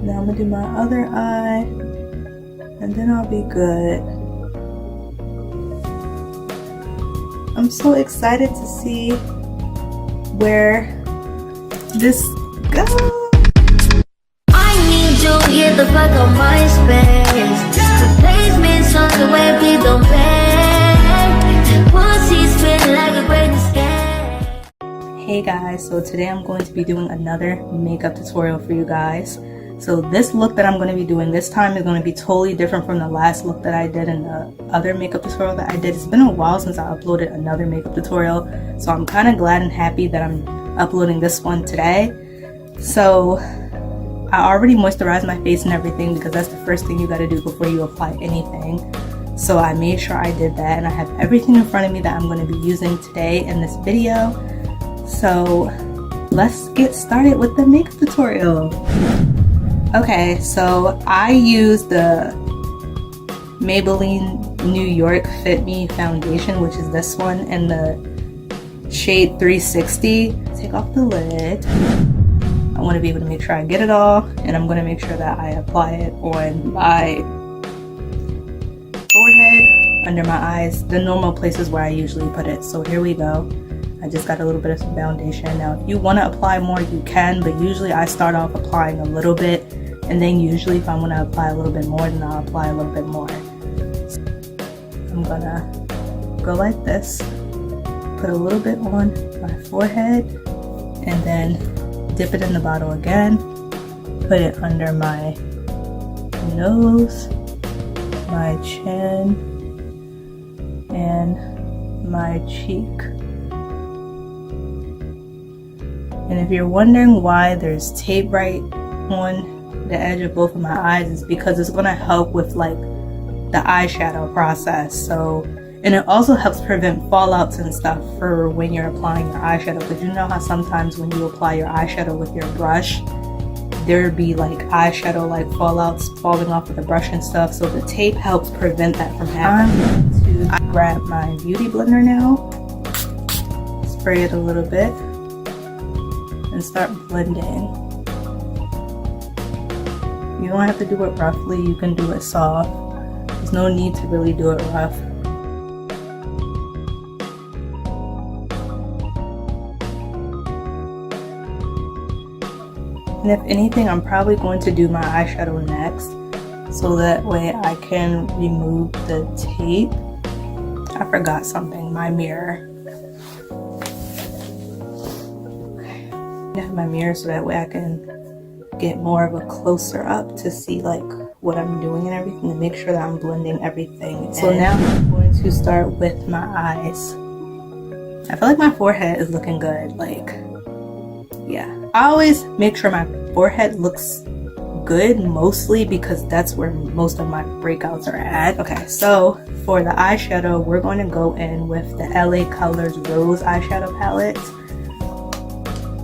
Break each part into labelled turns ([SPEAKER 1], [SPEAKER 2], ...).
[SPEAKER 1] Now I'm gonna do my other eye, and then I'll be good. I'm so excited to see where this goes.
[SPEAKER 2] I need you, get the fuck on my space. Replacements on the way, please don't pay. Pussy spin like a great escape.
[SPEAKER 1] Hey guys, so today I'm going to be doing another makeup tutorial for you guys. So this look that I'm going to be doing this time is going to be totally different from the last look that I did in the other makeup tutorial that I did. It's been a while since I uploaded another makeup tutorial, so I'm kind of glad and happy that I'm uploading this one today. So I already moisturized my face and everything because that's the first thing you got to do before you apply anything. So I made sure I did that, and I have everything in front of me that I'm going to be using today in this video. So let's get started with the makeup tutorial. Okay, so I used the Maybelline New York Fit Me foundation, which is this one, in the shade 360. Take off the lid. I want to be able to make sure I get it all, and I'm going to make sure that I apply it on my forehead, under my eyes, the normal places where I usually put it. So here we go. I just got a little bit of some foundation. Now if you want to apply more, you can, but usually I start off applying a little bit, and then usually if I want to apply a little bit more, then I'll apply a little bit more. So I'm gonna go like this, put a little bit on my forehead, and then dip it in the bottle again, put it under my nose, my chin, and my cheek. And if you're wondering why there's tape right on the edge of both of my eyes, it's because it's going to help with like the eyeshadow process. So, and it also helps prevent fallouts and stuff for when you're applying your eyeshadow, because you know how sometimes when you apply your eyeshadow with your brush, there'd be like eyeshadow like fallouts falling off of the brush and stuff. So the tape helps prevent that from happening. I'm going to grab my beauty blender now, spray it a little bit, and start blending. You don't have to do it roughly, you can do it soft. There's no need to really do it rough. And if anything, I'm probably going to do my eyeshadow next, so that way I can remove the tape. I forgot something, my mirror. I have my mirror so that way I can get more of a closer up to see like what I'm doing and everything, to make sure that I'm blending everything. So now I'm going to start with my eyes. I feel like my forehead is looking good. Like, yeah, I always make sure my forehead looks good, mostly because that's where most of my breakouts are at. Okay, so for the eyeshadow, we're going to go in with the LA Colors Rose eyeshadow palette.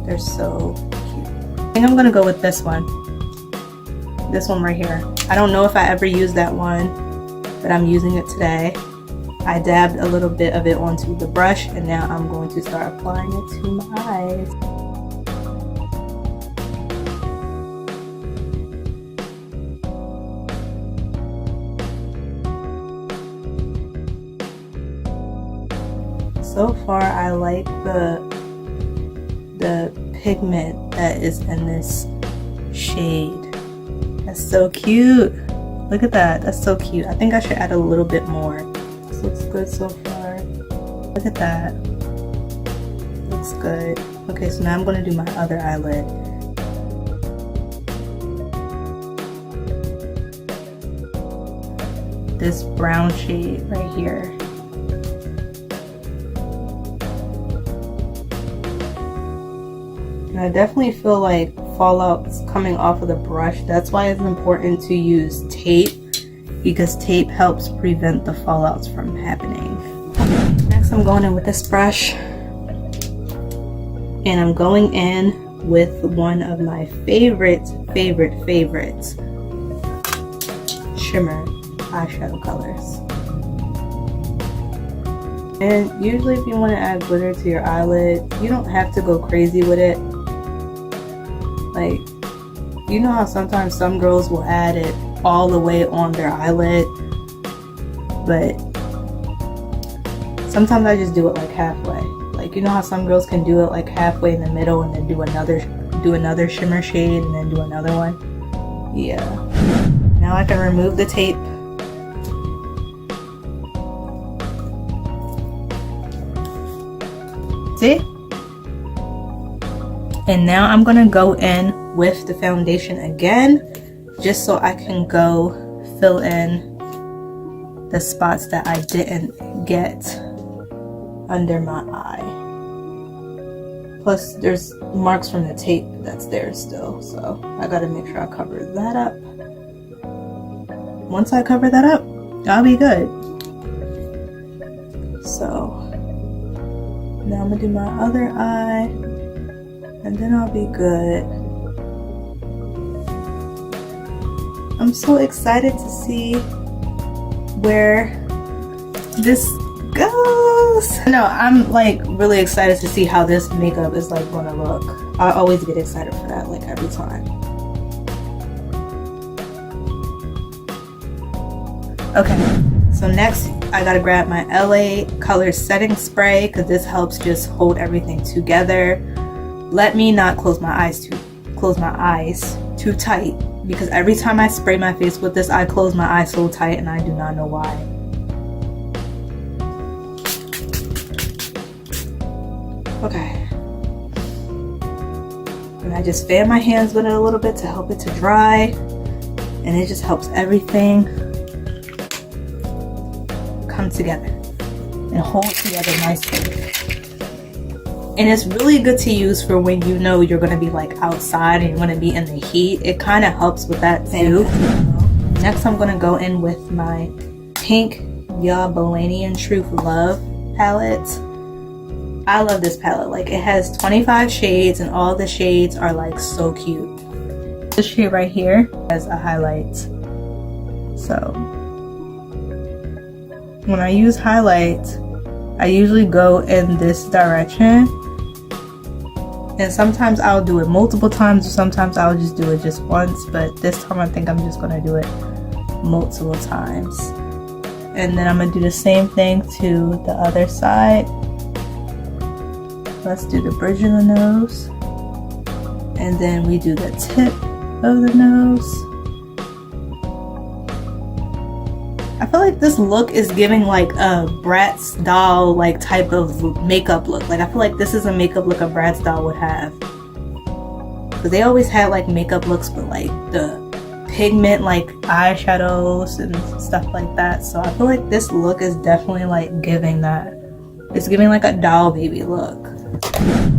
[SPEAKER 1] They're so cute. I think I'm gonna go with this one right here. I don't know if I ever used that one, but I'm using it today. I dabbed a little bit of it onto the brush, and now I'm going to start applying it to my eyes. So far I like the pigment that is in this shade. That's so cute. Look at that. That's so cute. I think I should add a little bit more. This looks good so far. Look at that. Looks good. Okay, so now I'm going to do my other eyelid. This brown shade right here. And I definitely feel like fallouts coming off of the brush. That's why it's important to use tape, because tape helps prevent the fallouts from happening. Next I'm going in with this brush, and I'm going in with one of my favorite shimmer eyeshadow colors. And usually if you want to add glitter to your eyelid, you don't have to go crazy with it. Like, You know how sometimes some girls will add it all the way on their eyelid, but sometimes I just do it like halfway. Like, you know how some girls can do it like halfway in the middle and then do another shimmer shade and then do another one? Yeah. Now I can remove the tape. See? And now I'm gonna go in with the foundation again, just so I can go fill in the spots that I didn't get under my eye. Plus there's marks from the tape that's there still, so I gotta make sure I cover that up. Once I cover that up, I'll be good. So now I'm gonna do my other eye, and then I'll be good. I'm so excited to see where this goes. No, I'm like really excited to see how this makeup is like gonna look. I always get excited for that, like every time. Okay, so next I gotta grab my LA Color Setting Spray, because this helps just hold everything together. Let me not close my eyes too tight, because every time I spray my face with this, I close my eyes so tight and I do not know why. Okay. And I just fan my hands with it a little bit to help it to dry, and it just helps everything come together and hold together nicely. And it's really good to use for when you know you're going to be like outside and you're going to be in the heat. It kind of helps with that too. Next I'm going to go in with my pink Ya Balanian Truth Love palette. I love this palette. Like, it has 25 shades and all the shades are like so cute. This shade right here has a highlight. So when I use highlight, I usually go in this direction, and sometimes I'll do it multiple times, or sometimes I'll just do it just once, but this time I think I'm just gonna do it multiple times. And then I'm gonna do the same thing to the other side. Let's do the bridge of the nose, and then we do the tip of the nose. I feel like this look is giving like a Bratz doll like type of makeup look. Like, I feel like this is a makeup look a Bratz doll would have. Because they always had like makeup looks with like the pigment like eyeshadows and stuff like that. So I feel like this look is definitely like giving that. It's giving like a doll baby look.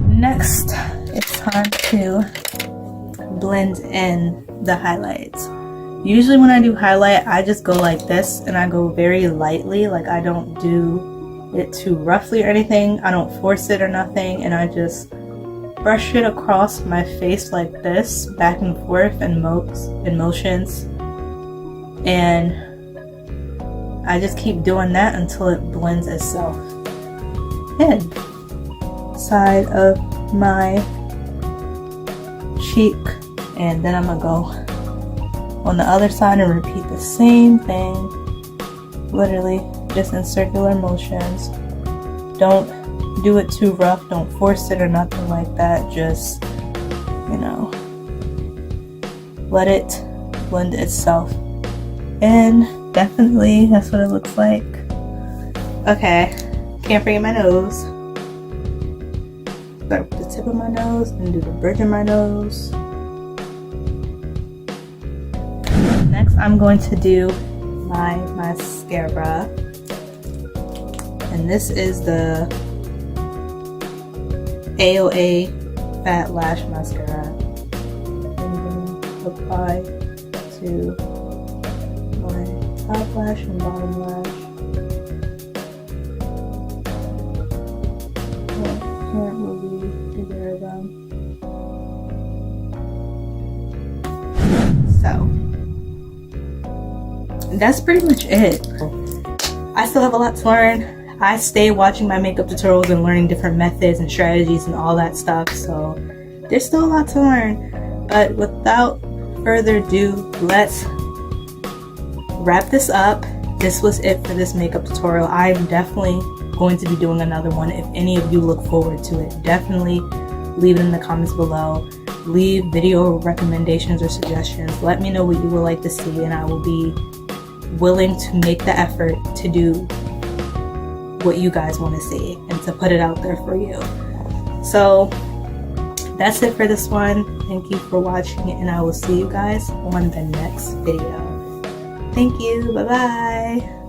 [SPEAKER 1] Next, it's time to blend in the highlights. Usually when I do highlight, I just go like this, and I go very lightly. Like, I don't do it too roughly or anything. I don't force it or nothing, and I just brush it across my face like this, back and forth in motions. And I just keep doing that until it blends itself in. Side of my cheek, and then I'm gonna go on the other side and repeat the same thing, literally just in circular motions. Don't do it too rough, don't force it or nothing like that. Just, you know, let it blend itself in. Definitely, that's what it looks like. Okay, can't forget my nose. Start with the tip of my nose and do the bridge of my nose. Next, I'm going to do my mascara, and this is the AOA Fat Lash Mascara. I'm going to apply to my top lash and bottom lash. Can't really either of them. So that's pretty much it. I still have a lot to learn. I stay watching my makeup tutorials and learning different methods and strategies and all that stuff, so there's still a lot to learn. But without further ado, let's wrap this up. This was it for this makeup tutorial. I'm definitely going to be doing another one. If any of you look forward to it, definitely leave it in the comments below. Leave video recommendations or suggestions. Let me know what you would like to see, and I will be willing to make the effort to do what you guys want to see and to put it out there for you. So that's it for this one. Thank you for watching, and I will see you guys on the next video. Thank you. Bye bye.